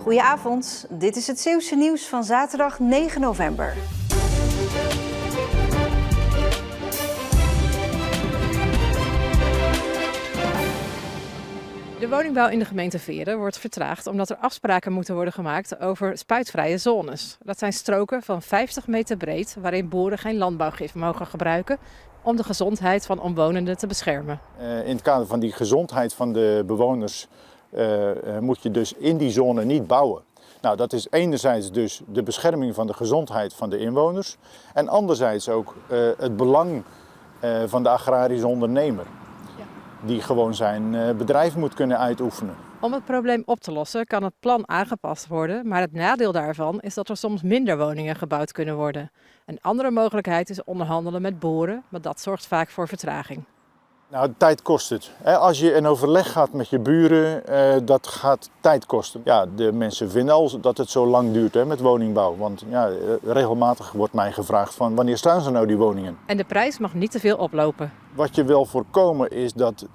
Goedenavond, dit is het Zeeuwse nieuws van zaterdag 9 november. De woningbouw in de gemeente Veeren wordt vertraagd omdat er afspraken moeten worden gemaakt over spuitvrije zones. Dat zijn stroken van 50 meter breed waarin boeren geen landbouwgif mogen gebruiken om de gezondheid van omwonenden te beschermen. In het kader van die gezondheid van de bewoners moet je dus in die zone niet bouwen. Nou, dat is enerzijds dus de bescherming van de gezondheid van de inwoners en anderzijds ook het belang van de agrarische ondernemer. Die gewoon zijn bedrijf moet kunnen uitoefenen. Om het probleem op te lossen kan het plan aangepast worden, maar het nadeel daarvan is dat er soms minder woningen gebouwd kunnen worden. Een andere mogelijkheid is onderhandelen met boeren, maar dat zorgt vaak voor vertraging. Nou, tijd kost het. Als je in overleg gaat met je buren, dat gaat tijd kosten. Ja, de mensen vinden al dat het zo lang duurt met woningbouw. Want ja, regelmatig wordt mij gevraagd van wanneer staan ze nou die woningen? En de prijs mag niet te veel oplopen. Wat je wil voorkomen is dat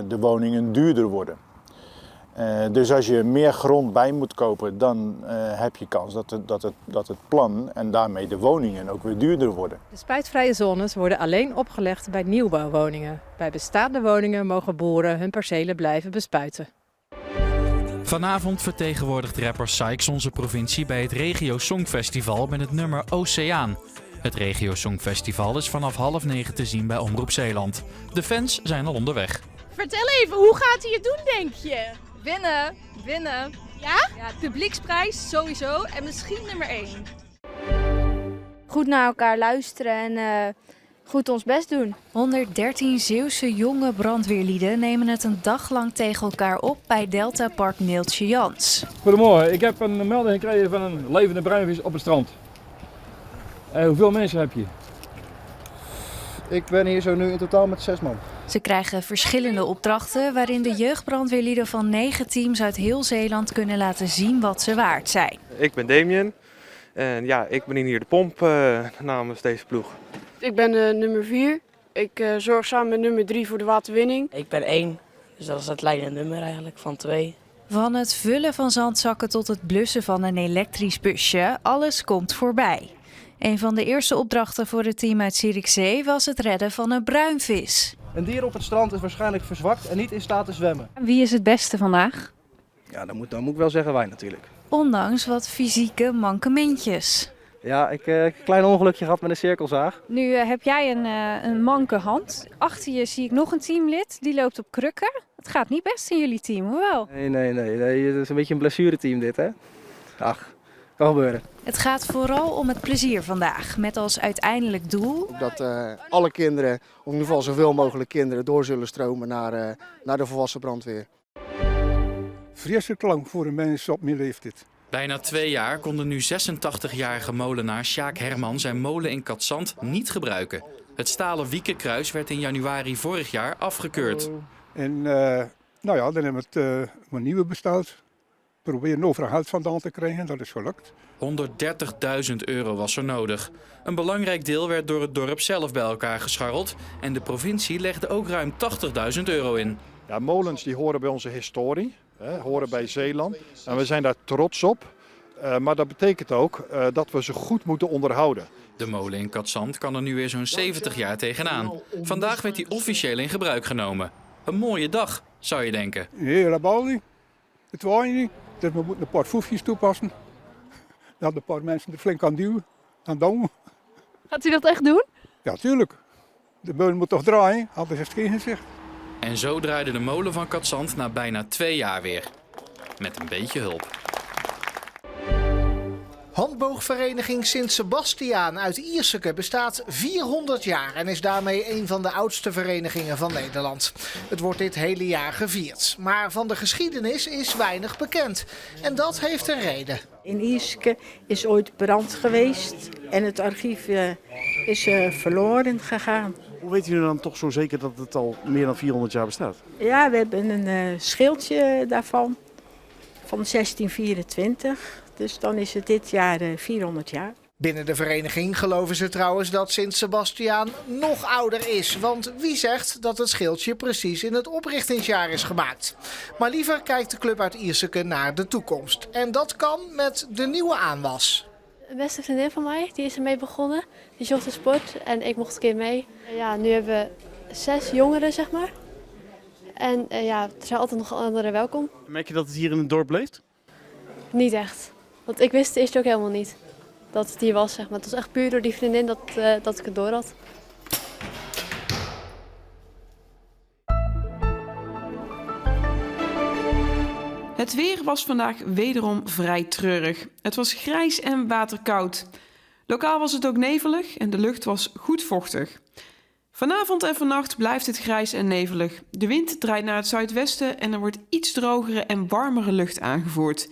de woningen duurder worden. Dus als je meer grond bij moet kopen, dan heb je kans dat het plan en daarmee de woningen ook weer duurder worden. De spuitvrije zones worden alleen opgelegd bij nieuwbouwwoningen. Bij bestaande woningen mogen boeren hun percelen blijven bespuiten. Vanavond vertegenwoordigt rapper Sykes onze provincie bij het Regio Songfestival met het nummer Oceaan. Het Regio Songfestival is vanaf 8:30 te zien bij Omroep Zeeland. De fans zijn al onderweg. Vertel even, hoe gaat hij het doen, denk je? Winnen. Ja? Ja, publieksprijs sowieso en misschien nummer 1. Goed naar elkaar luisteren en goed ons best doen. 113 Zeeuwse jonge brandweerlieden nemen het een dag lang tegen elkaar op bij Delta Park Neeltje Jans. Goedemorgen, ik heb een melding gekregen van een levende bruinvis op het strand. Hoeveel mensen heb je? Ik ben hier zo nu in totaal met 6 man. Ze krijgen verschillende opdrachten waarin de jeugdbrandweerlieden van 9 teams uit heel Zeeland kunnen laten zien wat ze waard zijn. Ik ben Damien en ja, ik ben hier de pomp namens deze ploeg. Ik ben nummer 4. Ik zorg samen met nummer 3 voor de waterwinning. Ik ben 1, dus dat is het leidende nummer eigenlijk van 2. Van het vullen van zandzakken tot het blussen van een elektrisch busje, alles komt voorbij. Een van de eerste opdrachten voor het team uit Zierikzee was het redden van een bruinvis. Een dier op het strand is waarschijnlijk verzwakt en niet in staat te zwemmen. Wie is het beste vandaag? Ja, dan moet ik wel zeggen wij natuurlijk. Ondanks wat fysieke mankementjes. Ja, ik heb een klein ongelukje gehad met een cirkelzaag. Nu heb jij een manke hand. Achter je zie ik nog een teamlid, die loopt op krukken. Het gaat niet best in jullie team, hoewel? Nee, het is een beetje een blessureteam dit, hè. Ach, kan gebeuren. Het gaat vooral om het plezier vandaag, met als uiteindelijk doel dat alle kinderen, of in ieder geval zoveel mogelijk kinderen, door zullen stromen naar de volwassen brandweer. Vreselijk lang voor een mens op mijn leeftijd. Bijna 2 jaar kon de nu 86-jarige molenaar Sjaak Herman zijn molen in Katzand niet gebruiken. Het stalen wiekenkruis werd in januari vorig jaar afgekeurd. En dan hebben we het een nieuwe besteld. Proberen overal geld vandaan te krijgen, dat is gelukt. €130.000 was er nodig. Een belangrijk deel werd door het dorp zelf bij elkaar gescharreld en de provincie legde ook ruim €80.000 in. Ja, molens die horen bij onze historie, horen bij Zeeland en we zijn daar trots op. Maar dat betekent ook dat we ze goed moeten onderhouden. De molen in Katzand kan er nu weer zo'n 70 jaar tegenaan. Vandaag werd hij officieel in gebruik genomen. Een mooie dag, zou je denken. Nee, dat bal niet. Het waait niet. Dus we moeten een paar foefjes toepassen. Dat een paar mensen er flink aan duwen. Aan douwen. Gaat u dat echt doen? Ja, tuurlijk. De molen moet toch draaien, anders is het geen gezicht. En zo draaide de molen van Katzand na bijna 2 jaar weer. Met een beetje hulp. Handboogvereniging Sint-Sebastiaan uit Ierseke bestaat 400 jaar en is daarmee een van de oudste verenigingen van Nederland. Het wordt dit hele jaar gevierd. Maar van de geschiedenis is weinig bekend. En dat heeft een reden. In Ierseke is ooit brand geweest en het archief is verloren gegaan. Hoe weet u dan toch zo zeker dat het al meer dan 400 jaar bestaat? Ja, we hebben een schildje daarvan, van 1624. Dus dan is het dit jaar 400 jaar. Binnen de vereniging geloven ze trouwens dat Sint Sebastiaan nog ouder is. Want wie zegt dat het schildje precies in het oprichtingsjaar is gemaakt? Maar liever kijkt de club uit Ierseke naar de toekomst. En dat kan met de nieuwe aanwas. Een beste vriendin van mij, die is ermee begonnen. Die zocht de sport en ik mocht een keer mee. Ja, nu hebben we 6 jongeren, zeg maar. En ja, er zijn altijd nog anderen welkom. Merk je dat het hier in het dorp leeft? Niet echt. Want ik wist het eerst ook helemaal niet dat het hier was, zeg maar. Het was echt puur door die vriendin dat ik het door had. Het weer was vandaag wederom vrij treurig. Het was grijs en waterkoud. Lokaal was het ook nevelig en de lucht was goed vochtig. Vanavond en vannacht blijft het grijs en nevelig. De wind draait naar het zuidwesten en er wordt iets drogere en warmere lucht aangevoerd.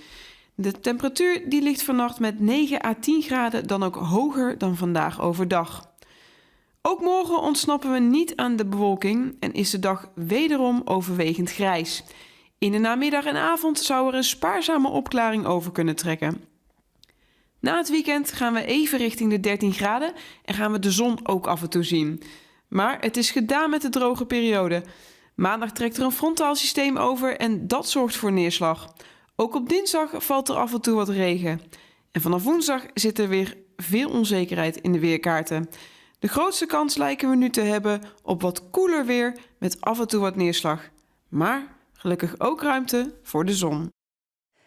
De temperatuur die ligt vannacht met 9 à 10 graden dan ook hoger dan vandaag overdag. Ook morgen ontsnappen we niet aan de bewolking en is de dag wederom overwegend grijs. In de namiddag en avond zou er een spaarzame opklaring over kunnen trekken. Na het weekend gaan we even richting de 13 graden en gaan we de zon ook af en toe zien. Maar het is gedaan met de droge periode. Maandag trekt er een frontaal systeem over en dat zorgt voor neerslag. Ook op dinsdag valt er af en toe wat regen. En vanaf woensdag zit er weer veel onzekerheid in de weerkaarten. De grootste kans lijken we nu te hebben op wat koeler weer met af en toe wat neerslag. Maar gelukkig ook ruimte voor de zon.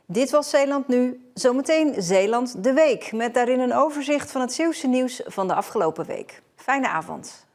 Dit was Zeeland Nu. Zometeen Zeeland de Week. Met daarin een overzicht van het Zeeuwse nieuws van de afgelopen week. Fijne avond.